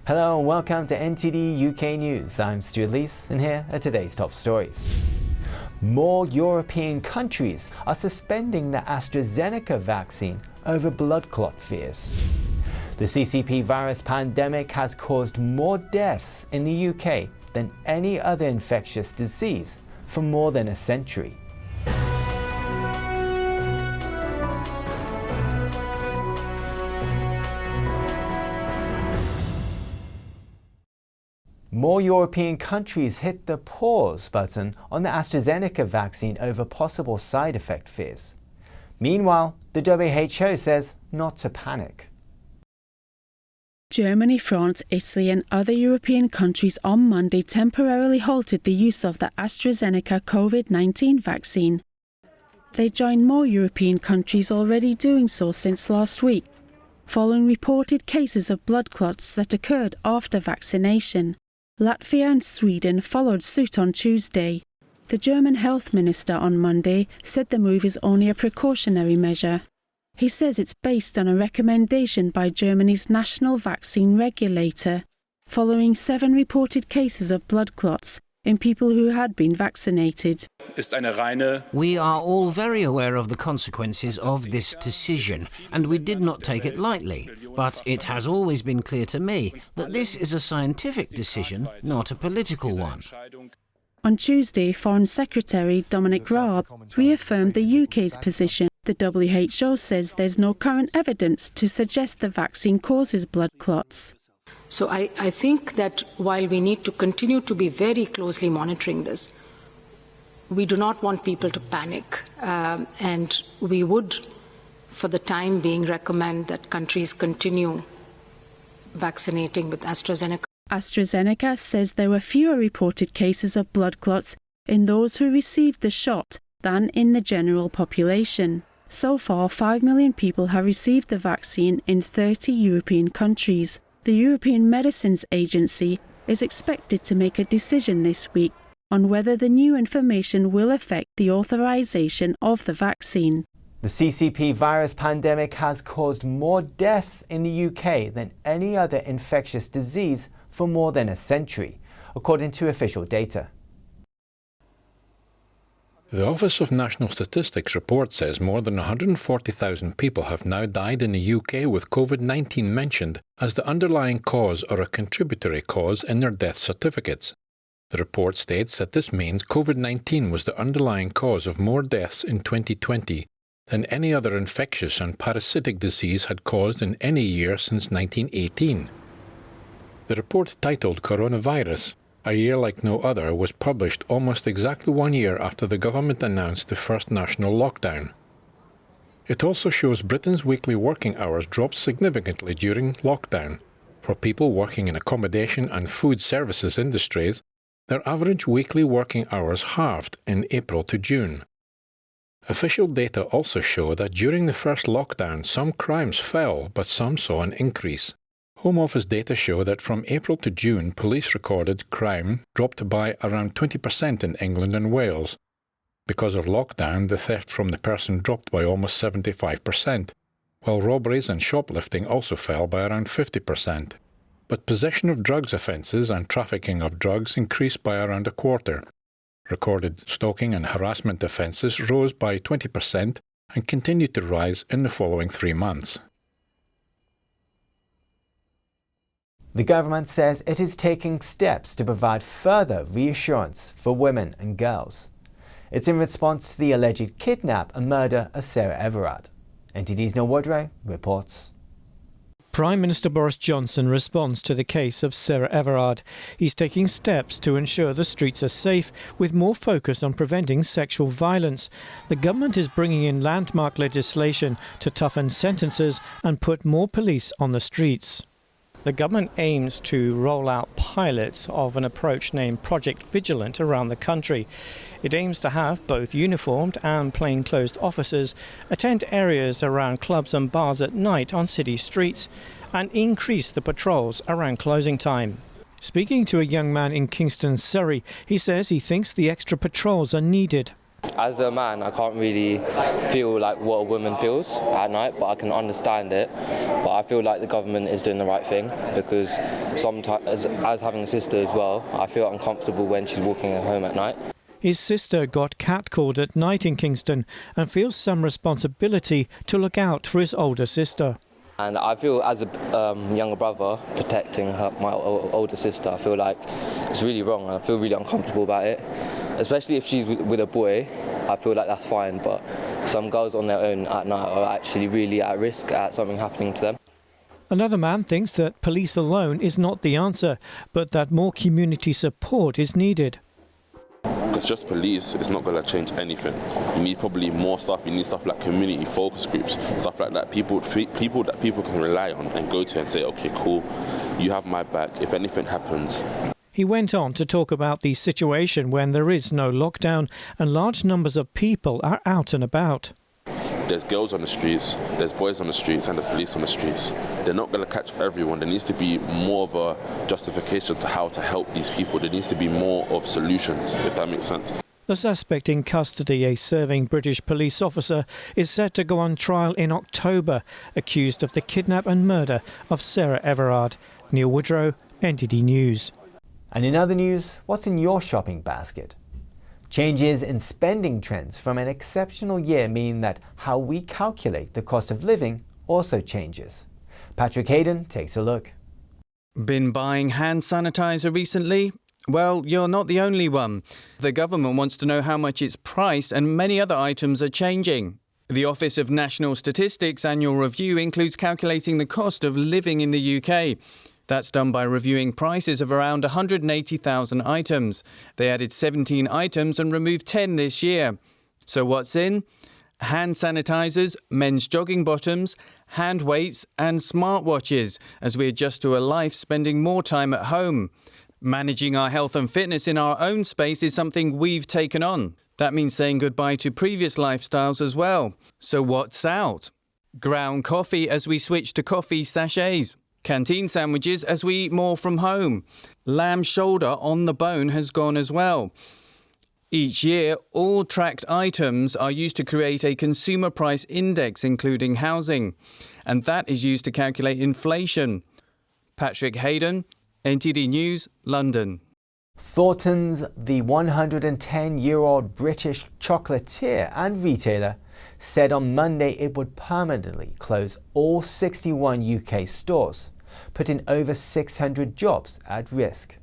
Hello and welcome to NTD UK News. I'm Stuart Lees and here are today's top stories. More European countries are suspending the AstraZeneca vaccine over blood clot fears. The CCP virus pandemic has caused more deaths in the UK than any other infectious disease for more than a century. More European countries hit the pause button on the AstraZeneca vaccine over possible side effect fears. Meanwhile, the WHO says not to panic. Germany, France, Italy and other European countries on Monday temporarily halted the use of the AstraZeneca COVID-19 vaccine. They joined more European countries already doing so since last week, following reported cases of blood clots that occurred after vaccination. Latvia and Sweden followed suit on Tuesday. The German health minister on Monday said the move is only a precautionary measure. He says it's based on a recommendation by Germany's national vaccine regulator, following 7 reported cases of blood clots in people who had been vaccinated. We are all very aware of the consequences of this decision, and we did not take it lightly. But it has always been clear to me that this is a scientific decision, not a political one. On Tuesday, Foreign Secretary Dominic Raab reaffirmed the UK's position. The WHO says there's no current evidence to suggest the vaccine causes blood clots. So I think that while we need to continue to be very closely monitoring this, we do not want people to panic, and we would, for the time being, recommend that countries continue vaccinating with AstraZeneca. AstraZeneca says there were fewer reported cases of blood clots in those who received the shot than in the general population. So far, 5 million people have received the vaccine in 30 European countries. The European Medicines Agency is expected to make a decision this week on whether the new information will affect the authorization of the vaccine. The CCP virus pandemic has caused more deaths in the UK than any other infectious disease for more than a century, according to official data. The Office of National Statistics report says more than 140,000 people have now died in the UK with COVID-19 mentioned as the underlying cause or a contributory cause in their death certificates. The report states that this means COVID-19 was the underlying cause of more deaths in 2020 than any other infectious and parasitic disease had caused in any year since 1918. The report, titled Coronavirus, A Year Like No Other, was published almost exactly 1 year after the government announced the first national lockdown. It also shows Britain's weekly working hours dropped significantly during lockdown. For people working in accommodation and food services industries, their average weekly working hours halved in April to June. Official data also show that during the first lockdown some crimes fell, but some saw an increase. Home Office data show that from April to June, police recorded crime dropped by around 20% in England and Wales. Because of lockdown, the theft from the person dropped by almost 75%, while robberies and shoplifting also fell by around 50%. But possession of drugs offences and trafficking of drugs increased by around a quarter. Recorded stalking and harassment offences rose by 20% and continued to rise in the following 3 months. The government says it is taking steps to provide further reassurance for women and girls. It's in response to the alleged kidnap and murder of Sarah Everard. NTD's Neil Woodrow reports. Prime Minister Boris Johnson responds to the case of Sarah Everard. He's taking steps to ensure the streets are safe, with more focus on preventing sexual violence. The government is bringing in landmark legislation to toughen sentences and put more police on the streets. The government aims to roll out pilots of an approach named Project Vigilant around the country. It aims to have both uniformed and plainclothes officers attend areas around clubs and bars at night on city streets and increase the patrols around closing time. Speaking to a young man in Kingston, Surrey, he says he thinks the extra patrols are needed. As a man, I can't really feel like what a woman feels at night, but I can understand it. But I feel like the government is doing the right thing, because sometimes, as having a sister as well, I feel uncomfortable when she's walking home at night. His sister got catcalled at night in Kingston and feels some responsibility to look out for his older sister. And I feel, as a younger brother, protecting my older sister, I feel like it's really wrong, and I feel really uncomfortable about it. Especially if she's with a boy, I feel like that's fine, but some girls on their own at night are actually really at risk at something happening to them. Another man thinks that police alone is not the answer, but that more community support is needed. Because just police is not going to change anything. You need probably more stuff. You need stuff like community focus groups, stuff like that. People that people can rely on and go to and say, okay, cool, you have my back if anything happens. He went on to talk about the situation when there is no lockdown and large numbers of people are out and about. There's girls on the streets, there's boys on the streets, and there's police on the streets. They're not going to catch everyone. There needs to be more of a justification to how to help these people. There needs to be more of solutions, if that makes sense. The suspect in custody, a serving British police officer, is set to go on trial in October, accused of the kidnap and murder of Sarah Everard. Neil Woodrow, NTD News. And in other news, what's in your shopping basket? Changes in spending trends from an exceptional year mean that how we calculate the cost of living also changes. Patrick Hayden takes a look. Been buying hand sanitizer recently? Well, you're not the only one. The government wants to know how much it's priced, and many other items are changing. The Office of National Statistics annual review includes calculating the cost of living in the UK. That's done by reviewing prices of around 180,000 items. They added 17 items and removed 10 this year. So what's in? Hand sanitizers, men's jogging bottoms, hand weights and smartwatches, as we adjust to a life spending more time at home. Managing our health and fitness in our own space is something we've taken on. That means saying goodbye to previous lifestyles as well. So what's out? Ground coffee as we switch to coffee sachets. Canteen sandwiches as we eat more from home. Lamb shoulder on the bone has gone as well. Each year, all tracked items are used to create a consumer price index, including housing, and that is used to calculate inflation. Patrick Hayden, NTD News, London. Thorntons, the 110-year-old British chocolatier and retailer, said on Monday it would permanently close all 61 UK stores, putting over 600 jobs at risk.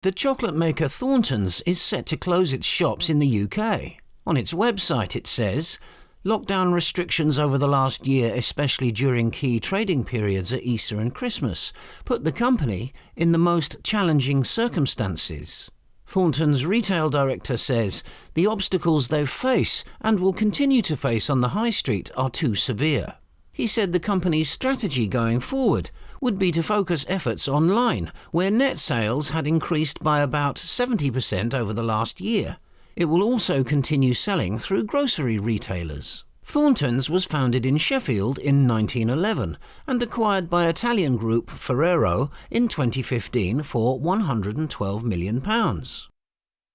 The chocolate maker Thorntons is set to close its shops in the UK. On its website it says, lockdown restrictions over the last year, especially during key trading periods at Easter and Christmas, put the company in the most challenging circumstances. Thorntons' retail director says the obstacles they face and will continue to face on the high street are too severe. He said the company's strategy going forward would be to focus efforts online, where net sales had increased by about 70% over the last year. It will also continue selling through grocery retailers. Thorntons was founded in Sheffield in 1911 and acquired by Italian group Ferrero in 2015 for £112 million.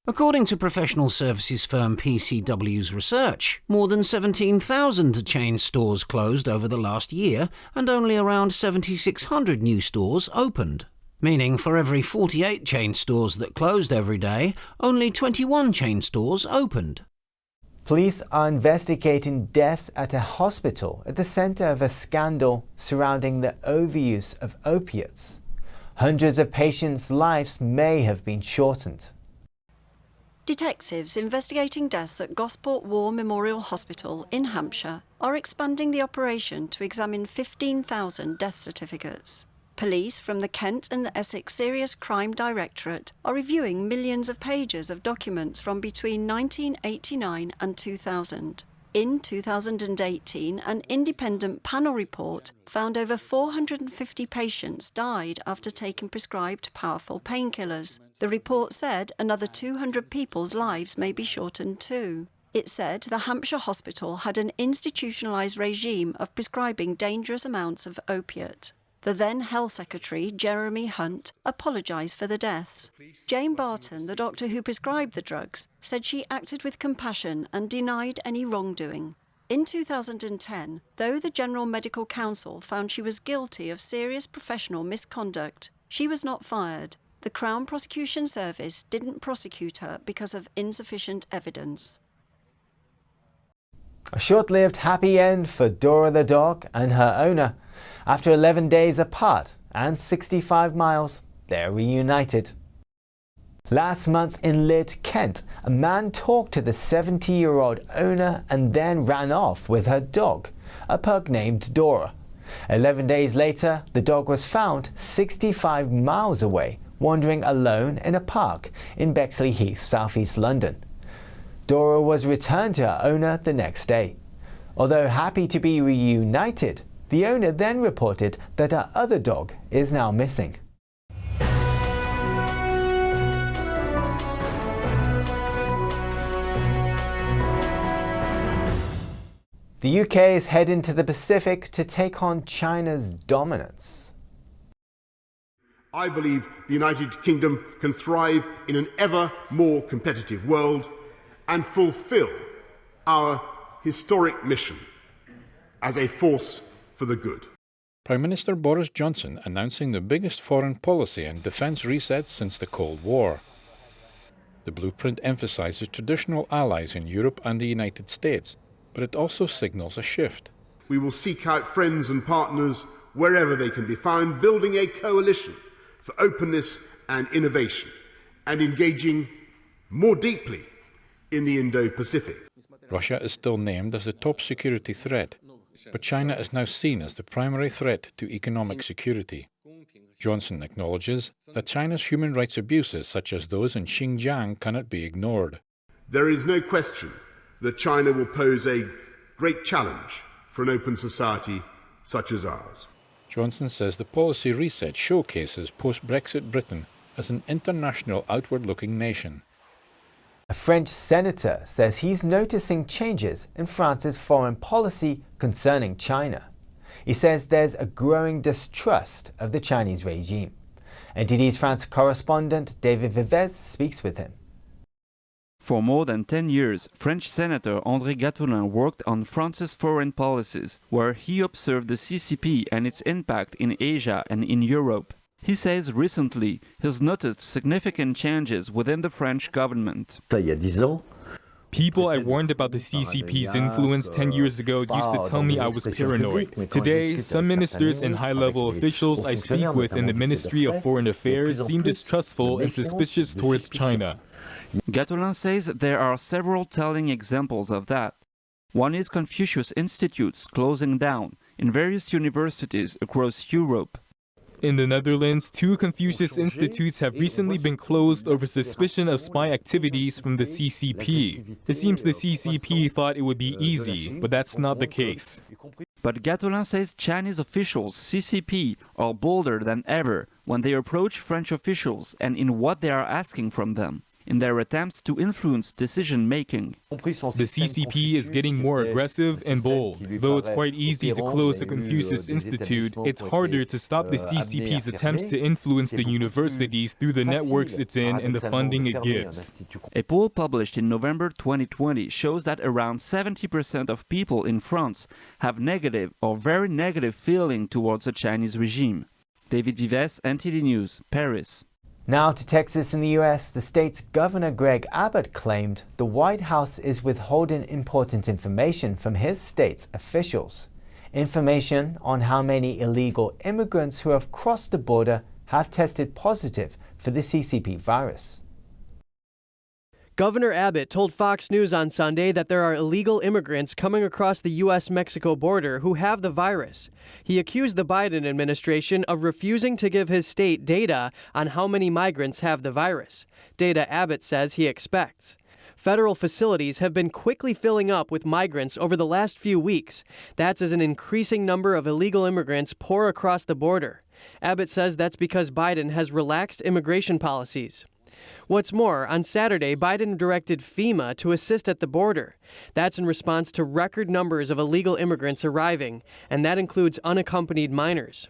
According to professional services firm PCW's research, more than 17,000 chain stores closed over the last year and only around 7,600 new stores opened. Meaning for every 48 chain stores that closed every day, only 21 chain stores opened. Police are investigating deaths at a hospital at the centre of a scandal surrounding the overuse of opiates. Hundreds of patients' lives may have been shortened. Detectives investigating deaths at Gosport War Memorial Hospital in Hampshire are expanding the operation to examine 15,000 death certificates. Police from the Kent and Essex Serious Crime Directorate are reviewing millions of pages of documents from between 1989 and 2000. In 2018, an independent panel report found over 450 patients died after taking prescribed powerful painkillers. The report said another 200 people's lives may be shortened too. It said the Hampshire hospital had an institutionalised regime of prescribing dangerous amounts of opiate. The then Health Secretary, Jeremy Hunt, apologised for the deaths. Jane Barton, the doctor who prescribed the drugs, said she acted with compassion and denied any wrongdoing. In 2010, though the General Medical Council found she was guilty of serious professional misconduct, she was not fired. The Crown Prosecution Service didn't prosecute her because of insufficient evidence. A short-lived happy end for Dora the dog and her owner. After 11 days apart and 65 miles, they're reunited. Last month in Lydd, Kent, a man talked to the 70-year-old owner and then ran off with her dog, a pug named Dora. 11 days later, the dog was found 65 miles away, wandering alone in a park in Bexley Heath, southeast London. Dora was returned to her owner the next day. Although happy to be reunited, the owner then reported that her other dog is now missing. The UK is heading to the Pacific to take on China's dominance. I believe the United Kingdom can thrive in an ever more competitive world and fulfil our historic mission as a force for the good. Prime Minister Boris Johnson announcing the biggest foreign policy and defence reset since the Cold War. The blueprint emphasises traditional allies in Europe and the United States, but it also signals a shift. We will seek out friends and partners wherever they can be found, building a coalition for openness and innovation, and engaging more deeply in the Indo-Pacific. Russia is still named as the top security threat, but China is now seen as the primary threat to economic security. Johnson acknowledges that China's human rights abuses, such as those in Xinjiang, cannot be ignored. There is no question that China will pose a great challenge for an open society such as ours. Johnson says the policy reset showcases post-Brexit Britain as an international outward-looking nation. A French senator says he's noticing changes in France's foreign policy concerning China. He says there's a growing distrust of the Chinese regime. NTD's France correspondent David Vivez speaks with him. For more than 10 years, French Senator André Gattolin worked on France's foreign policies, where he observed the CCP and its impact in Asia and in Europe. He says recently he's noticed significant changes within the French government. People I warned about the CCP's influence 10 years ago used to tell me I was paranoid. Today, some ministers and high-level officials I speak with in the Ministry of Foreign Affairs seem distrustful and suspicious towards China. Gattolin says there are several telling examples of that. One is Confucius Institutes closing down in various universities across Europe. In the Netherlands, 2 Confucius Institutes have recently been closed over suspicion of spy activities from the CCP. It seems the CCP thought it would be easy, but that's not the case. But Gattolin says Chinese officials, CCP, are bolder than ever when they approach French officials and in what they are asking from them, in their attempts to influence decision-making. The CCP is getting more aggressive and bold. Though it's quite easy to close the Confucius Institute, it's harder to stop the CCP's attempts to influence the universities through the networks it's in and the funding it gives. A poll published in November 2020 shows that around 70% of people in France have negative or very negative feeling towards the Chinese regime. David Vives, NTD News, Paris. Now to Texas in the US, the state's Governor Greg Abbott claimed the White House is withholding important information from his state's officials. Information on how many illegal immigrants who have crossed the border have tested positive for the CCP virus. Governor Abbott told Fox News on Sunday that there are illegal immigrants coming across the U.S.-Mexico border who have the virus. He accused the Biden administration of refusing to give his state data on how many migrants have the virus, data Abbott says he expects. Federal facilities have been quickly filling up with migrants over the last few weeks. That's as an increasing number of illegal immigrants pour across the border. Abbott says that's because Biden has relaxed immigration policies. What's more, on Saturday, Biden directed FEMA to assist at the border. That's in response to record numbers of illegal immigrants arriving, and that includes unaccompanied minors.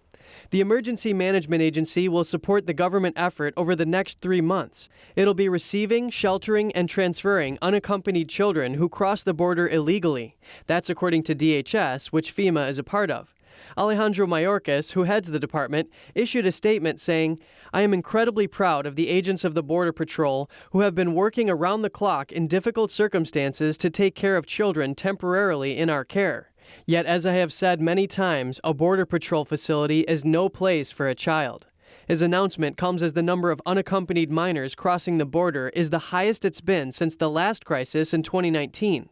The Emergency Management Agency will support the government effort over the next 3 months. It'll be receiving, sheltering, and transferring unaccompanied children who cross the border illegally. That's according to DHS, which FEMA is a part of. Alejandro Mayorkas, who heads the department, issued a statement saying, "I am incredibly proud of the agents of the Border Patrol who have been working around the clock in difficult circumstances to take care of children temporarily in our care. Yet, as I have said many times, a Border Patrol facility is no place for a child." His announcement comes as the number of unaccompanied minors crossing the border is the highest it's been since the last crisis in 2019.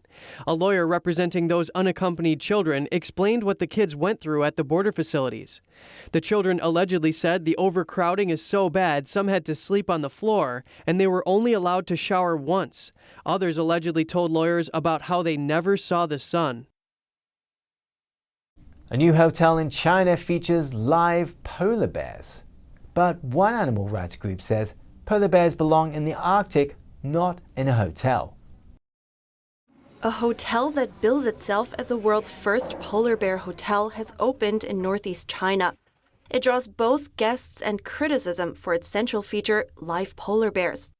A lawyer representing those unaccompanied children explained what the kids went through at the border facilities. The children allegedly said the overcrowding is so bad some had to sleep on the floor, and they were only allowed to shower once. Others allegedly told lawyers about how they never saw the sun. A new hotel in China features live polar bears. But one animal rights group says polar bears belong in the Arctic, not in a hotel. A hotel that bills itself as the world's first polar bear hotel has opened in northeast China. It draws both guests and criticism for its central feature, live polar bears.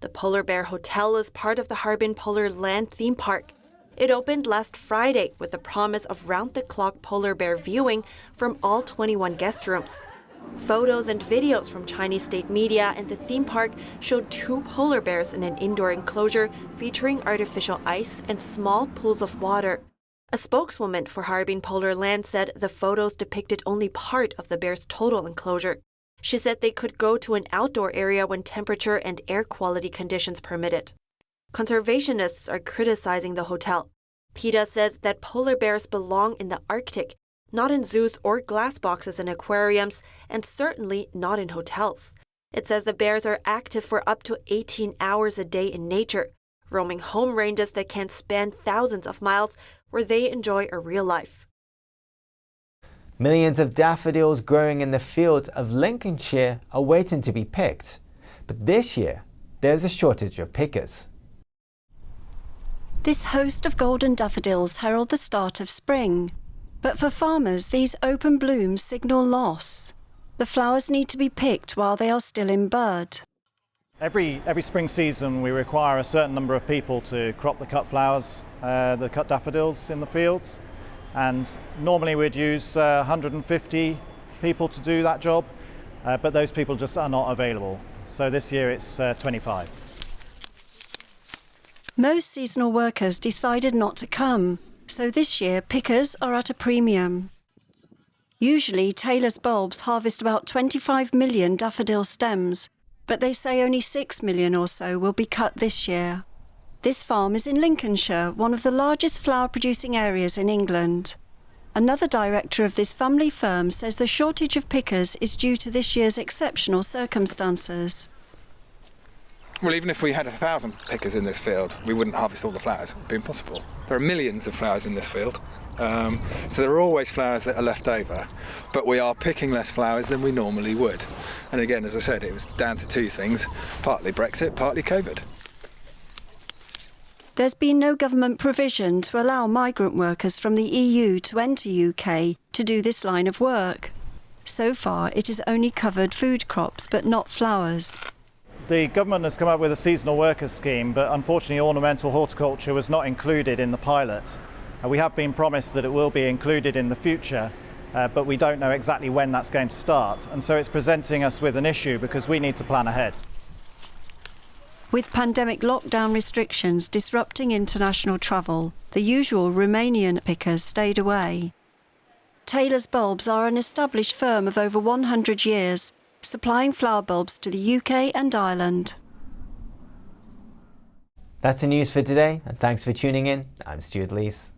The Polar Bear Hotel is part of the Harbin Polar Land theme park. It opened last Friday with the promise of round-the-clock polar bear viewing from all 21 guest rooms. Photos and videos from Chinese state media and the theme park showed 2 polar bears in an indoor enclosure featuring artificial ice and small pools of water. A spokeswoman for Harbin Polar Land said the photos depicted only part of the bear's total enclosure. She said they could go to an outdoor area when temperature and air quality conditions permitted. Conservationists are criticizing the hotel. PETA says that polar bears belong in the Arctic, not in zoos or glass boxes and aquariums, and certainly not in hotels. It says the bears are active for up to 18 hours a day in nature, roaming home ranges that can span thousands of miles where they enjoy a real life. Millions of daffodils growing in the fields of Lincolnshire are waiting to be picked. But this year, there's a shortage of pickers. This host of golden daffodils herald the start of spring. But for farmers, these open blooms signal loss. The flowers need to be picked while they are still in bud. Every spring season we require a certain number of people to crop the cut flowers, the cut daffodils in the fields. And normally we'd use 150 people to do that job, but those people just are not available. So this year it's 25. Most seasonal workers decided not to come, so this year pickers are at a premium. Usually Taylor's bulbs harvest about 25 million daffodil stems, but they say only 6 million or so will be cut this year. This farm is in Lincolnshire, one of the largest flower-producing areas in England. Another director of this family firm says the shortage of pickers is due to this year's exceptional circumstances. Well, even if we had 1,000 pickers in this field, we wouldn't harvest all the flowers. It'd be impossible. There are millions of flowers in this field. So there are always flowers that are left over, but we are picking less flowers than we normally would. And again, as I said, it was down to 2 things, partly Brexit, partly COVID. There's been no government provision to allow migrant workers from the EU to enter UK to do this line of work. So far, it has only covered food crops, but not flowers. The government has come up with a seasonal workers scheme, but unfortunately ornamental horticulture was not included in the pilot. We have been promised that it will be included in the future, but we don't know exactly when that's going to start. And so it's presenting us with an issue because we need to plan ahead. With pandemic lockdown restrictions disrupting international travel, the usual Romanian pickers stayed away. Taylor's Bulbs are an established firm of over 100 years, supplying flower bulbs to the UK and Ireland. That's the news for today, and thanks for tuning in. I'm Stuart Lees.